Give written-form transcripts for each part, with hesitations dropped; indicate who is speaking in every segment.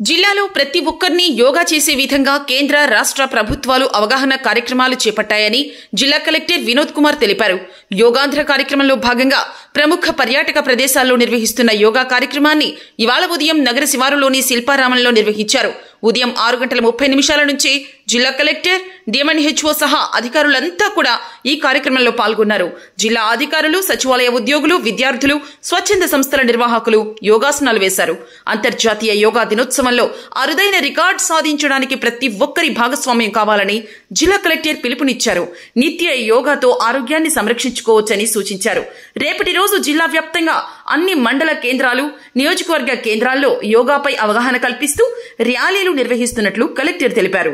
Speaker 1: జిల్లాలో ప్రతి ఒక్కరిని యోగా చేసే విధంగా కేంద్ర రాష్ట్ర ప్రభుత్వాలు అవగాహన కార్యక్రమాలు చేపట్టాయని జిల్లా కలెక్టర్ వినోద్ కుమార్ తెలిపారు. యోగాంధ్ర కార్యక్రమంలో భాగంగా ప్రముఖ పర్యాటక ప్రదేశాల్లో నిర్వహిస్తున్న యోగా కార్యక్రమాన్ని ఇవాళ ఉదయం నగర శివారులోని శిల్పారామంలో నిర్వహించారు. ఉదయం 6:30 నుంచి జిల్లా కలెక్టర్, డిఎంఎన్హెచ్ఓ సహా అధికారులంతా కూడా ఈ కార్యక్రమంలో పాల్గొన్నారు. జిల్లా అధికారులు, సచివాలయ ఉద్యోగులు, విద్యార్థులు, స్వచ్ఛంద సంస్థల నిర్వాహకులు యోగాసనాలు వేశారు. అంతర్జాతీయ యోగా దినోత్సవంలో అరుదైన రికార్డు సాధించడానికి ప్రతి ఒక్కరి భాగస్వామ్యం కావాలని జిల్లా కలెక్టర్ పిలుపునిచ్చారు. నిత్య యోగాతో ఆరోగ్యాన్ని సంరక్షించుకోవచ్చని సూచించారు. రేపటి రోజు జిల్లా వ్యాప్తంగా అన్ని మండల కేంద్రాలు, నియోజకవర్గ కేంద్రాల్లో యోగాపై అవగాహన కల్పిస్తూ ర్యాలీలు నిర్వహిస్తున్నట్లు కలెక్టర్ తెలిపారు.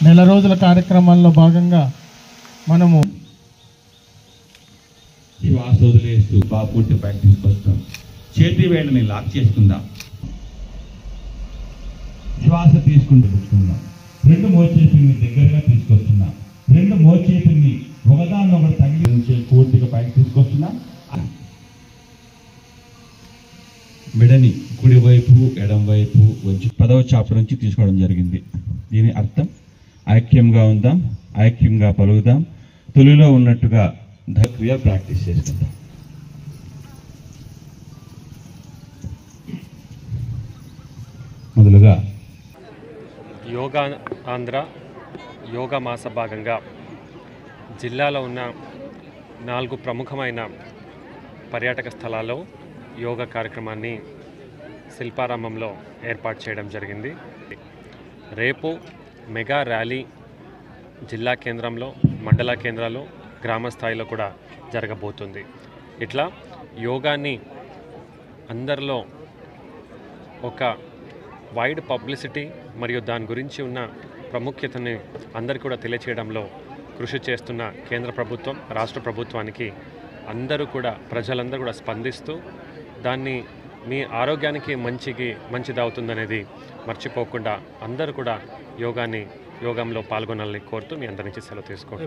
Speaker 2: నెల రోజుల కార్యక్రమాల్లో భాగంగా మనము
Speaker 3: శ్వాస వదిలేస్తూ పూర్తి ప్రాక్టీస్ వస్తాం. చేతి వేళ్ళని లాక్ చేసుకుందాం. శ్వాస తీసుకుంటూ కూర్చుందాం. 2 మోచేతుల్ని దగ్గరగా తీసుకొస్తున్నాం. 2 మోచేతుల్ని ఒకదాన్నొకటి తగిలించే పూర్తిగా పైకి తీసుకొస్తున్నాం. మెడని కుడివైపు ఎడంవైపు వచ్చి 10వ చాప్టర్ నుంచి తీసుకోవడం జరిగింది. దీని అర్థం ఐక్యంగా ఉందాం, ఐక్యంగా పలుకుదాం, తొలిలో ఉన్నట్టుగా క్రియ ప్రాక్టీస్ చేసుకుందాం. మొదలుగా
Speaker 4: యోగా ఆంధ్ర యోగా మాస భాగంగా జిల్లాలో ఉన్న 4 ప్రముఖమైన పర్యాటక స్థలాల్లో యోగా కార్యక్రమాన్ని శిల్పారామంలో ఏర్పాటు చేయడం జరిగింది. రేపు మెగా ర్యాలీ జిల్లా కేంద్రంలో, మండల కేంద్రాల్లో, గ్రామ స్థాయిలో కూడా జరగబోతుంది. ఇట్లా యోగాని అందరిలో ఒక వైడ్ పబ్లిసిటీ మరియు దాని గురించి ఉన్న ప్రాముఖ్యతని అందరికీ కూడా తెలియచేయడంలో కృషి చేస్తున్న కేంద్ర ప్రభుత్వం, రాష్ట్ర ప్రభుత్వానికి అందరూ కూడా, ప్రజలందరూ కూడా స్పందిస్తూ దాన్ని మీ ఆరోగ్యానికి మంచిదవుతుందనేది మర్చిపోకుండా అందరూ కూడా యోగంలో పాల్గొనాలని కోరుతూ మీ అందరి నుంచి సెలవు తీసుకుంటున్నాను.